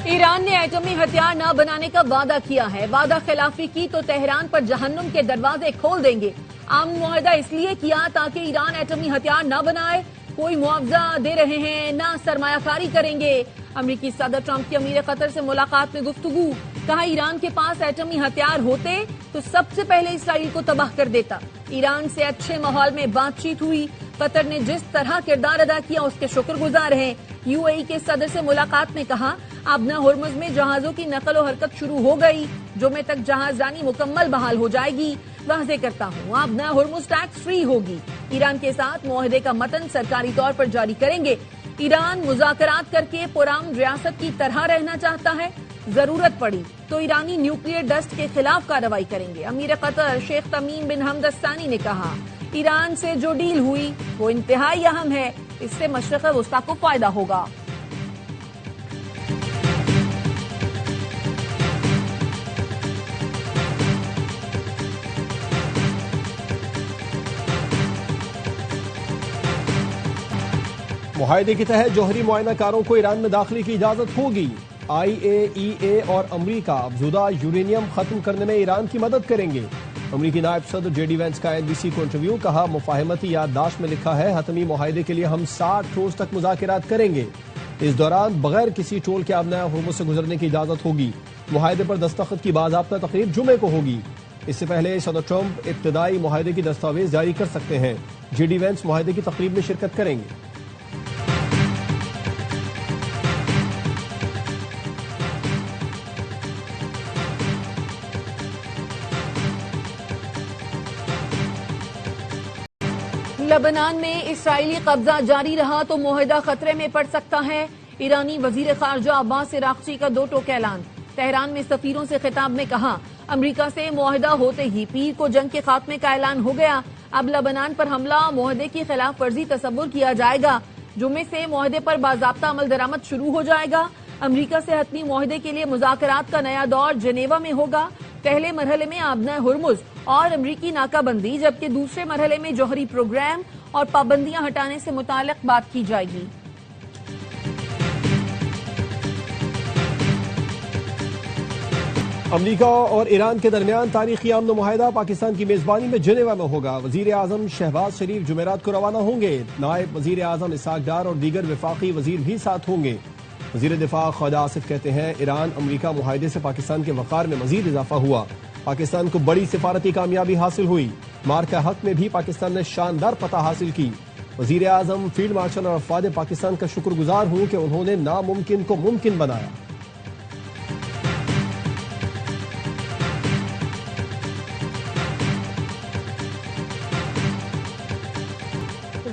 ایران نے ایٹمی ہتھیار نہ بنانے کا وعدہ کیا ہے. وعدہ خلافی کی تو تہران پر جہنم کے دروازے کھول دیں گے. امن معاہدہ اس لیے کیا تاکہ ایران ایٹمی ہتھیار نہ بنائے. کوئی معاوضہ دے رہے ہیں نہ سرمایہ کاری کریں گے. امریکی صدر ٹرمپ کی امیر قطر سے ملاقات میں گفتگو. کہا ایران کے پاس ایٹمی ہتھیار ہوتے تو سب سے پہلے اسرائیل کو تباہ کر دیتا. ایران سے اچھے ماحول میں بات چیت ہوئی. قطر نے جس طرح کردار ادا کیا اس کے شکر گزار ہیں. یو اے ای کے صدر سے ملاقات میں کہا ابنا ہرمز میں جہازوں کی نقل و حرکت شروع ہو گئی. جمعے تک جہاز رانی مکمل بحال ہو جائے گی. واضح کرتا ہوں ابنا ہرمز ٹیکس فری ہوگی. ایران کے ساتھ معاہدے کا متن سرکاری طور پر جاری کریں گے. ایران مذاکرات کر کے پرامن ریاست کی طرح رہنا چاہتا ہے. ضرورت پڑی تو ایرانی نیوکلیئر ڈسٹ کے خلاف کارروائی کریں گے. امیر قطر شیخ تمیم بن حمد الثانی نے کہا ایران سے جو ڈیل ہوئی وہ انتہائی اہم ہے. اس سے مشرق وسطیٰ کو فائدہ ہوگا. معاہدے کے تحت جوہری معائنہ کاروں کو ایران میں داخلے کی اجازت ہوگی. IAEA اور امریکہ افزودہ یورینیم ختم کرنے میں ایران کی مدد کریں گے. امریکی نائب صدر JD وینس کا NBC کو انٹرویو. کہا مفاہمتی یادداشت میں لکھا ہے حتمی معاہدے کے لیے ہم 60 روز تک مذاکرات کریں گے. اس دوران بغیر کسی ٹول کے ابنا ہرمز سے گزرنے کی اجازت ہوگی. معاہدے پر دستخط کی باضابطہ تقریب جمعے کو ہوگی. اس سے پہلے صدر ٹرمپ ابتدائی معاہدے کی دستاویز جاری کر سکتے ہیں. JD وینس معاہدے کی تقریب میں شرکت کریں گے. لبنان میں اسرائیلی قبضہ جاری رہا تو معاہدہ خطرے میں پڑ سکتا ہے. ایرانی وزیر خارجہ عباس عراقچی کا 2 ٹوک اعلان. تہران میں سفیروں سے خطاب میں کہا امریکہ سے معاہدہ ہوتے ہی پیر کو جنگ کے خاتمے کا اعلان ہو گیا. اب لبنان پر حملہ معاہدے کی خلاف ورزی تصور کیا جائے گا. جمعے سے معاہدے پر باضابطہ عمل درآمد شروع ہو جائے گا. امریکہ سے حتمی معاہدے کے لیے مذاکرات کا نیا دور جنیوا میں ہوگا. پہلے مرحلے میں ابنا ہرمز اور امریکی ناکہ بندی جبکہ دوسرے مرحلے میں جوہری پروگرام اور پابندیاں ہٹانے سے متعلق بات کی جائے گی. امریکہ اور ایران کے درمیان تاریخی امن معاہدہ پاکستان کی میزبانی میں جنیوا میں ہوگا. وزیر اعظم شہباز شریف جمعرات کو روانہ ہوں گے. نائب وزیر اعظم اسحاق ڈار اور دیگر وفاقی وزیر بھی ساتھ ہوں گے. وزیر دفاع خواجہ آصف کہتے ہیں ایران امریکہ معاہدے سے پاکستان کے وقار میں مزید اضافہ ہوا. پاکستان کو بڑی سفارتی کامیابی حاصل ہوئی. مارکہ حق میں بھی پاکستان نے شاندار فتح حاصل کی. وزیر اعظم فیلڈ مارشل اور افواج پاکستان کا شکر گزار ہوں کہ انہوں نے ناممکن کو ممکن بنایا.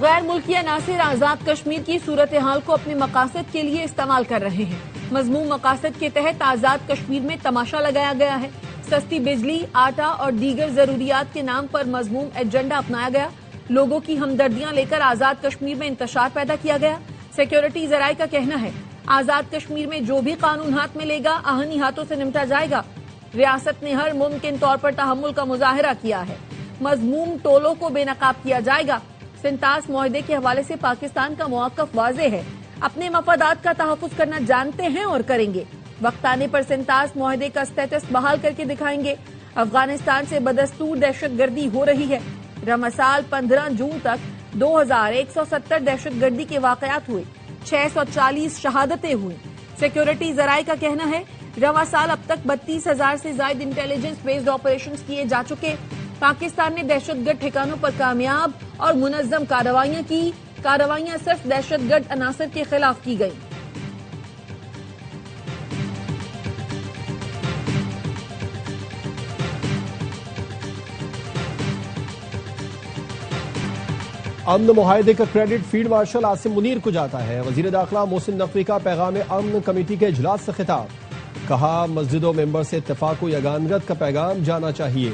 غیر ملکی عناصر آزاد کشمیر کی صورتحال کو اپنے مقاصد کے لیے استعمال کر رہے ہیں. مذموم مقاصد کے تحت آزاد کشمیر میں تماشا لگایا گیا ہے. سستی بجلی، آٹا اور دیگر ضروریات کے نام پر مذموم ایجنڈا اپنایا گیا. لوگوں کی ہمدردیاں لے کر آزاد کشمیر میں انتشار پیدا کیا گیا. سیکیورٹی ذرائع کا کہنا ہے آزاد کشمیر میں جو بھی قانون ہاتھ میں لے گا آہنی ہاتھوں سے نمٹا جائے گا. ریاست نے ہر ممکن طور پر تحمل کا مظاہرہ کیا ہے. مذموم ٹولوں کو بے نقاب کیا جائے گا. سنتاس معاہدے کے حوالے سے پاکستان کا موقف واضح ہے. اپنے مفادات کا تحفظ کرنا جانتے ہیں اور کریں گے. وقت آنے پر سنتاس معاہدے کا اسٹیٹس بحال کر کے دکھائیں گے. افغانستان سے بدستور دہشت گردی ہو رہی ہے. رواں سال 15 جون تک 2170 دہشت گردی کے واقعات ہوئے. 640 شہادتیں ہوئیں. سیکیورٹی ذرائع کا کہنا ہے رواں سال اب تک 32,000 سے زائد انٹیلیجنس بیسڈ آپریشنز کیے جا چکے. پاکستان نے دہشت گرد ٹھکانوں پر کامیاب اور منظم کارروائیاں کی. کارروائیاں صرف دہشت گرد عناصر کے خلاف کی گئیں. امن معاہدے کا credit field marshal Asim Munir کو جاتا ہے. وزیر داخلہ محسن نقوی کا پیغام امن کمیٹی کے اجلاس سے خطاب. کہا مسجد و ممبر سے اتفاق و یگانگت کا پیغام جانا چاہیے.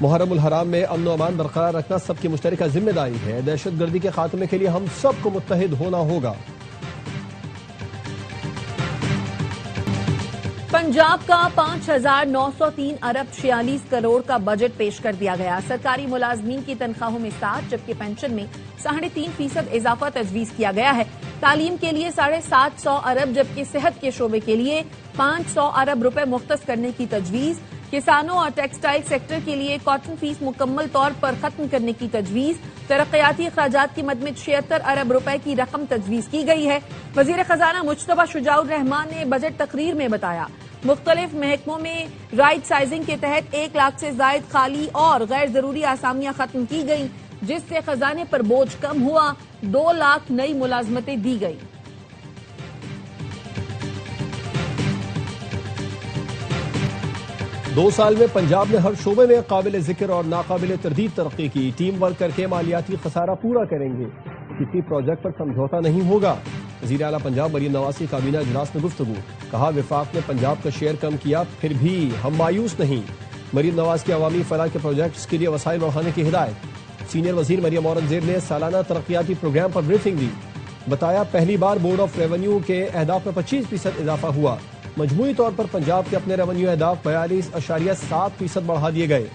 محرم الحرام میں امن و امان برقرار رکھنا سب کی مشترکہ ذمہ داری ہے. دہشت گردی کے خاتمے کے لیے ہم سب کو متحد ہونا ہوگا. پنجاب کا 5,903 ارب 46 کروڑ کا بجٹ پیش کر دیا گیا. سرکاری ملازمین کی تنخواہوں میں 7 جبکہ پینشن میں 3.5% اضافہ تجویز کیا گیا ہے. تعلیم کے لیے 750 ارب جبکہ صحت کے شعبے کے لیے 500 ارب روپے مختص کرنے کی تجویز، کسانوں اور ٹیکسٹائل سیکٹر کے لیے کاٹن فیس مکمل طور پر ختم کرنے کی تجویز، ترقیاتی اخراجات کی مد میں 76 ارب روپے کی رقم تجویز کی گئی ہے۔ وزیر خزانہ مجتبیٰ شجاع الرحمان نے بجٹ تقریر میں بتایا مختلف محکموں میں رائٹ سائزنگ کے تحت 1 لاکھ سے زائد خالی اور غیر ضروری آسامیاں ختم کی گئیں، جس سے خزانے پر بوجھ کم ہوا، 2 لاکھ نئی ملازمتیں دی گئی۔ 2 سال میں پنجاب نے ہر شعبے میں قابل ذکر اور ناقابل تردید ترقی کی، ٹیم ورک کر کے مالیاتی خسارہ پورا کریں گے، کسی پروجیکٹ پر سمجھوتا نہیں ہوگا۔ وزیر اعلیٰ پنجاب مریم نواز کی کابینہ اجلاس میں گفتگو، کہا وفاق نے پنجاب کا شیئر کم کیا پھر بھی ہم مایوس نہیں۔ مریم نواز کی عوامی فلاح کے پروجیکٹس کے لیے وسائل بڑھانے کی ہدایت۔ سینئر وزیر مریم اورنگزیب نے سالانہ ترقیاتی پروگرام پر بریفنگ دی، بتایا پہلی بار بورڈ آف ریونیو کے اہداف میں 25% اضافہ ہوا، مجموعی طور پر پنجاب کے اپنے ریونیو اہداف 42.7% بڑھا دیے گئے۔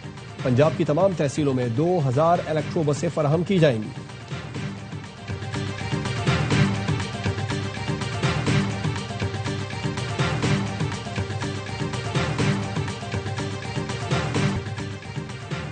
پنجاب کی تمام تحصیلوں میں 2000 الیکٹرو بسیں فراہم کی جائیں گی۔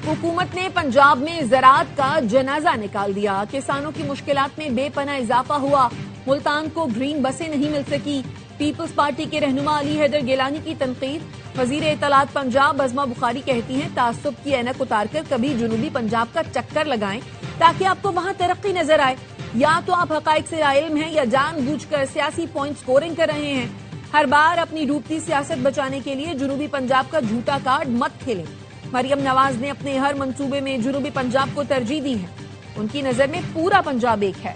حکومت نے پنجاب میں زراعت کا جنازہ نکال دیا، کسانوں کی مشکلات میں بے پناہ اضافہ ہوا، ملتان کو گرین بسیں نہیں مل سکی، پیپلز پارٹی کے رہنما علی حیدر گیلانی کی تنقید۔ وزیر اطلاعات پنجاب عظمہ بخاری کہتی ہیں تعصب کی اینک اتار کر کبھی جنوبی پنجاب کا چکر لگائیں تاکہ آپ کو وہاں ترقی نظر آئے، یا تو آپ حقائق سے علم ہیں یا جان بوجھ کر سیاسی پوائنٹ سکورنگ کر رہے ہیں۔ ہر بار اپنی ڈوبتی سیاست بچانے کے لیے جنوبی پنجاب کا جھوٹا کارڈ مت کھیلیں۔ مریم نواز نے اپنے ہر منصوبے میں جنوبی پنجاب کو ترجیح دی ہے، ان کی نظر میں پورا پنجاب ایک ہے۔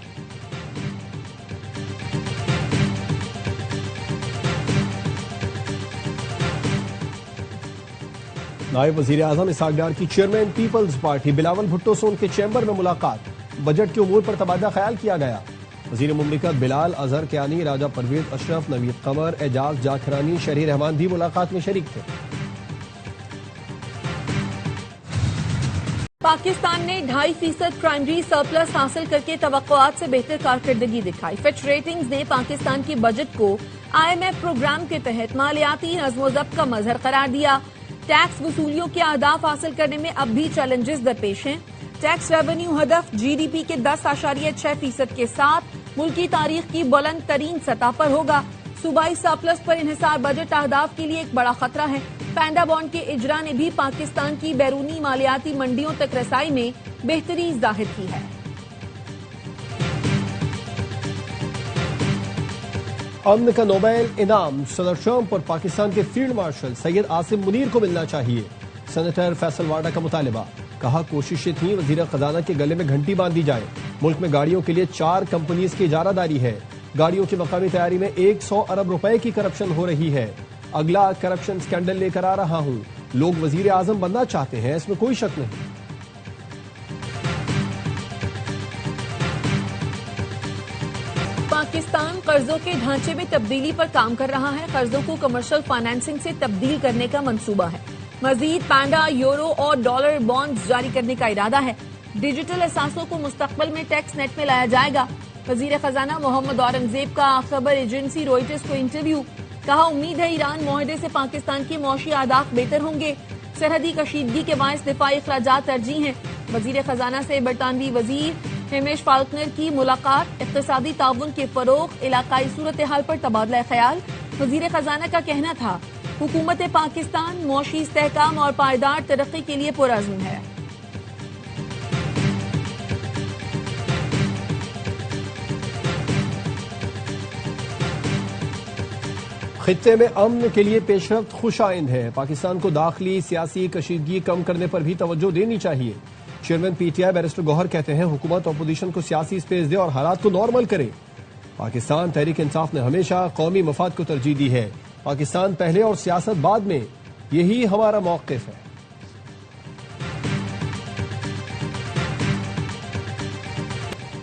نائب وزیر اعظم اسحاق ڈار کی چیئرمین پیپلز پارٹی بلاول بھٹو سے ان کے چیمبر میں ملاقات، بجٹ کے امور پر تبادلہ خیال کیا گیا۔ وزیر مملکت بلال اظہر کیانی، راجہ پرویز اشرف، نوید قمر، اعجاز جاکھرانی، شہری رحمان بھی ملاقات میں شریک تھے۔ پاکستان نے 2.5% پرائمری سرپلس حاصل کر کے توقعات سے بہتر کارکردگی دکھائی۔ فچ ریٹنگز نے پاکستان کے بجٹ کو IMF پروگرام کے تحت مالیاتی نظم و ضبط کا مظہر قرار دیا۔ ٹیکس وصولیوں کے اہداف حاصل کرنے میں اب بھی چیلنجز درپیش ہیں۔ ٹیکس ریونیو ہدف GDP کے 10.6% کے ساتھ ملکی تاریخ کی بلند ترین سطح پر ہوگا۔ صوبائی سرپلس پر انحصار بجٹ اہداف کے لیے ایک بڑا خطرہ ہے۔ پینڈا بانڈ کے اجرا نے بھی پاکستان کی بیرونی مالیاتی منڈیوں تک رسائی میں بہتری ظاہر کی ہے۔ امن کا نوبل انعام صدر ٹرمپ اور پاکستان کے فیلڈ مارشل سید عاصم منیر کو ملنا چاہیے، سینیٹر فیصل واڈا کا مطالبہ، کہا کوششیں تھیں وزیر خزانہ کے گلے میں گھنٹی باندھی جائے۔ ملک میں گاڑیوں کے لیے 4 کمپنیز کی اجارہ داری ہے، گاڑیوں کی مقامی تیاری میں 100 ارب روپے کی کرپشن ہو رہی ہے، اگلا کرپشن سکینڈل لے کر آ رہا ہوں، لوگ وزیر اعظم بننا چاہتے ہیں، اس میں کوئی شک نہیں۔ پاکستان قرضوں کے ڈھانچے میں تبدیلی پر کام کر رہا ہے، قرضوں کو کمرشل فائنینسنگ سے تبدیل کرنے کا منصوبہ ہے، مزید پانڈا، یورو اور ڈالر بانڈز جاری کرنے کا ارادہ ہے، ڈیجیٹل اثاثوں کو مستقبل میں ٹیکس نیٹ میں لایا جائے گا۔ وزیر خزانہ محمد اورنگزیب کا خبر ایجنسی روئٹرز کو انٹرویو، کہا امید ہے ایران معاہدے سے پاکستان کے معاشی اہداف بہتر ہوں گے، سرحدی کشیدگی کے باعث دفاعی اخراجات ترجیح ہیں۔ وزیر خزانہ سے برطانوی وزیر ہیمش فالکنر کی ملاقات، اقتصادی تعاون کے فروغ، علاقائی صورتحال پر تبادلہ خیال۔ وزیر خزانہ کا کہنا تھا حکومت پاکستان معاشی استحکام اور پائیدار ترقی کے لیے پرعزم ہے۔ خطے میں امن کے لیے پیش رفت خوش آئند ہے، پاکستان کو داخلی سیاسی کشیدگی کم کرنے پر بھی توجہ دینی چاہیے۔ چیئرمین PTI بیرسٹر گوہر کہتے ہیں حکومت اپوزیشن کو سیاسی سپیس دے اور حالات کو نارمل کرے۔ پاکستان تحریک انصاف نے ہمیشہ قومی مفاد کو ترجیح دی ہے، پاکستان پہلے اور سیاست بعد میں، یہی ہمارا موقف ہے۔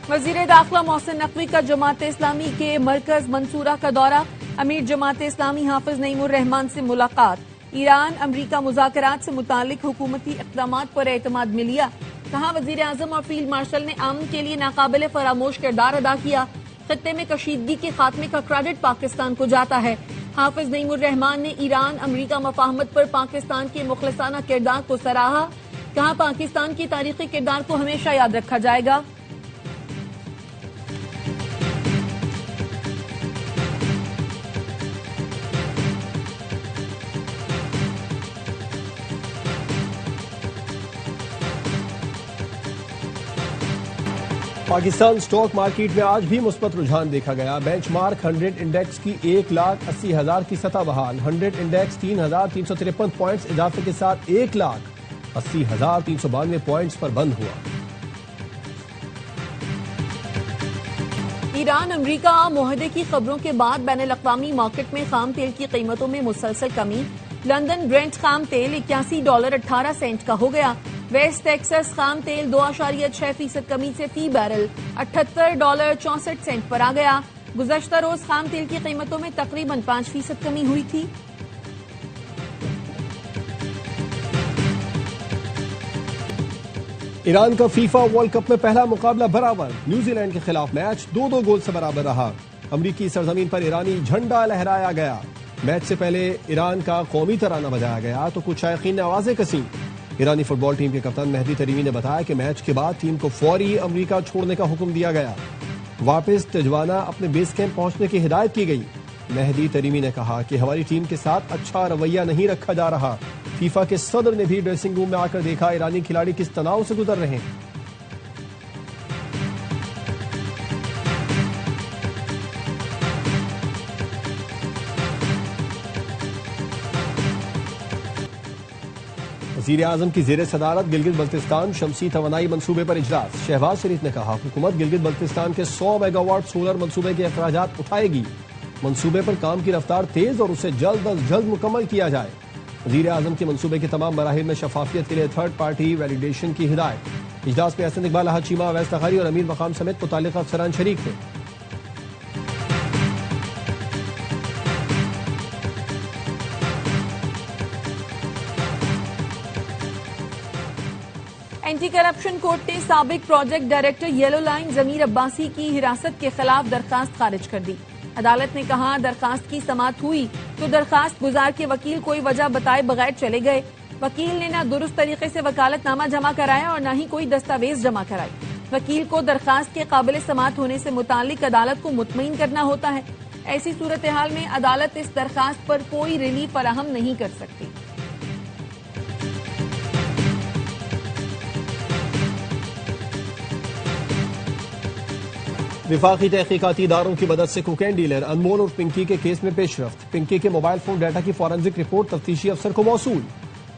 وزیر داخلہ محسن نقوی کا جماعت اسلامی کے مرکز منصورہ کا دورہ، امیر جماعت اسلامی حافظ نعیم الرحمان سے ملاقات، ایران امریکہ مذاکرات سے متعلق حکومتی اقدامات پر اعتماد ملیا، کہا وزیر اعظم اور فیلڈ مارشل نے امن کے لیے ناقابل فراموش کردار ادا کیا، خطے میں کشیدگی کے خاتمے کا کریڈٹ پاکستان کو جاتا ہے۔ حافظ نعیم الرحمان نے ایران امریکہ مفاہمت پر پاکستان کے مخلصانہ کردار کو سراہا، کہا پاکستان کی تاریخی کردار کو ہمیشہ یاد رکھا جائے گا۔ پاکستان سٹاک مارکیٹ میں آج بھی مثبت رجحان دیکھا گیا۔ بینچ مارک 100 انڈیکس کی 1,80,000 کی سطح بحال۔ 100 انڈیکس 3,353 پوائنٹس اضافے کے ساتھ 1,80,392 پوائنٹس پر بند ہوا۔ ایران امریکہ معاہدے کی خبروں کے بعد بین الاقوامی مارکیٹ میں خام تیل کی قیمتوں میں مسلسل کمی۔ لندن برینٹ خام تیل $81.18 کا ہو گیا۔ ویسٹ ٹیکسس خام تیل 2.6% کمی سے فی بیرل $78.64 پر آ گیا۔ گزشتہ روز خام تیل کی قیمتوں میں تقریباً 5% کمی ہوئی تھی۔ ایران کا فیفا ورلڈ کپ میں پہلا مقابلہ برابر، نیوزی لینڈ کے خلاف میچ 2-2 گول سے برابر رہا۔ امریکی سرزمین پر ایرانی جھنڈا لہرایا گیا۔ میچ سے پہلے ایران کا قومی ترانہ بجایا گیا تو کچھ شائقین نے آوازیں کسیں۔ ایرانی فٹ بال ٹیم کے کپتان مہدی تریمی نے بتایا کہ میچ کے بعد ٹیم کو فوری امریکہ چھوڑنے کا حکم دیا گیا۔ واپس تجوانا اپنے بیس کیمپ پہنچنے کی ہدایت کی گئی۔ مہدی تریمی نے کہا کہ ہماری ٹیم کے ساتھ اچھا رویہ نہیں رکھا جا رہا۔ فیفا کے صدر نے بھی ڈریسنگ روم میں آ کر دیکھا ایرانی کھلاڑی کس تناؤ سے گزر رہے ہیں۔ وزیر اعظم کی زیر صدارت گلگت بلتستان شمسی توانائی منصوبے پر اجلاس۔ شہباز شریف نے کہا حکومت گلگت بلتستان کے 100 میگا واٹ سولر منصوبے کے اخراجات اٹھائے گی۔ منصوبے پر کام کی رفتار تیز اور اسے جلد از جلد مکمل کیا جائے۔ وزیر اعظم کے منصوبے کے تمام مراحل میں شفافیت کے لیے تھرڈ پارٹی ویلیڈیشن کی ہدایت۔ اجلاس میں احسن اقبال، احد چیمہ، اویس تخاری اور امیر مقام سمیت متعلقہ افسران شریک تھے۔ اینٹی کرپشن کورٹ نے سابق پروجیکٹ ڈائریکٹر یلو لائن ضمیر عباسی کی حراست کے خلاف درخواست خارج کر دی۔ عدالت نے کہا درخواست کی سماعت ہوئی تو درخواست گزار کے وکیل کوئی وجہ بتائے بغیر چلے گئے۔ وکیل نے نہ درست طریقے سے وکالت نامہ جمع کرایا اور نہ ہی کوئی دستاویز جمع کرائی۔ وکیل کو درخواست کے قابل سماعت ہونے سے متعلق عدالت کو مطمئن کرنا ہوتا ہے۔ ایسی صورتحال میں عدالت اس درخواست پر کوئی ریلیف فراہم نہیں کر سکتی۔ وفاقی تحقیقاتی اداروں کی مدد سے کوکین ڈیلر انمول اور پنکی کے کیس میں پیش رفت۔ پنکی کے موبائل فون ڈیٹا کی فورنزک رپورٹ تفتیشی افسر کو موصول۔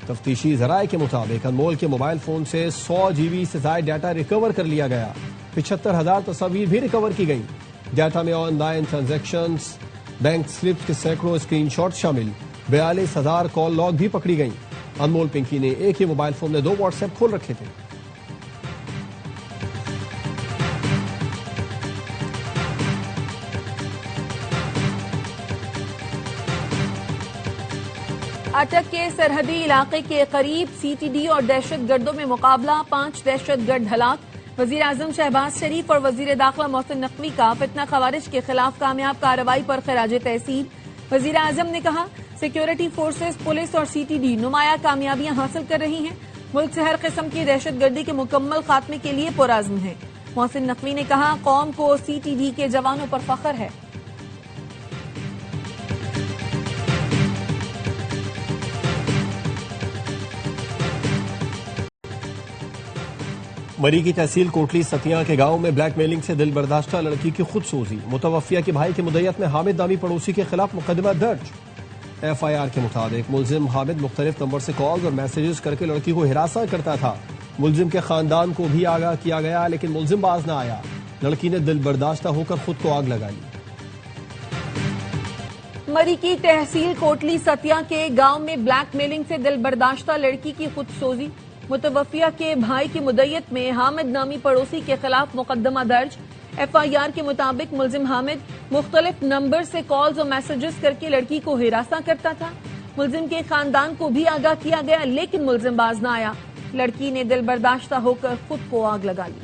تفتیشی ذرائع کے مطابق انمول کے موبائل فون سے 100 GB سے زائد ڈیٹا ریکور کر لیا گیا۔ 75,000 تصاویر بھی ریکور کی گئیں۔ ڈیٹا میں on line transactions, bank slip کے سینکڑوں اسکرین شاٹ شامل، 42,000 کال لاگ بھی پکڑی گئیں۔ انمول پنکی نے ایک ہی موبائل فون میں 2 واٹس ایپ کھول رکھے تھے۔ اٹک کے سرحدی علاقے کے قریب CTD اور دہشت گردوں میں مقابلہ، 5 دہشت گرد ہلاک۔ وزیر اعظم شہباز شریف اور وزیر داخلہ محسن نقوی کا فتنہ خوارج کے خلاف کامیاب کارروائی پر خراج تحسین۔ وزیر اعظم نے کہا سیکیورٹی فورسز، پولیس اور CTD نمایاں کامیابیاں حاصل کر رہی ہیں، ملک سے ہر قسم کی دہشت گردی کے مکمل خاتمے کے لیے پرعزم ہیں۔ محسن نقوی نے کہا قوم کو CTD کے جوانوں پر فخر ہے۔ مری کی تحصیل کوٹلی ستیاں کے گاؤں میں بلیک میلنگ سے دل برداشتہ لڑکی کی خود سوزی۔ متوفیہ کے بھائی کی مدعیت میں حامد نامی پڑوسی کے خلاف مقدمہ درج۔ FIR کے مطابق ملزم حامد مختلف نمبر سے کالز اور میسیجز کر کے لڑکی کو ہراساں کرتا تھا۔ ملزم کے خاندان کو بھی آگاہ کیا گیا لیکن ملزم باز نہ آیا۔ لڑکی نے دل برداشتہ ہو کر خود کو آگ لگا لی۔ مری کی تحصیل کوٹلی ستیاں کے گاؤں میں بلیک میلنگ سے دل برداشتہ لڑکی کی خود سوزی۔ متوفیہ کے بھائی کی مدعیت میں حامد نامی پڑوسی کے خلاف مقدمہ درج۔ FIR کے مطابق ملزم حامد مختلف نمبر سے کالز اور میسیجز کر کے لڑکی کو ہراساں کرتا تھا۔ ملزم کے خاندان کو بھی آگاہ کیا گیا لیکن ملزم باز نہ آیا۔ لڑکی نے دل برداشتہ ہو کر خود کو آگ لگا لی۔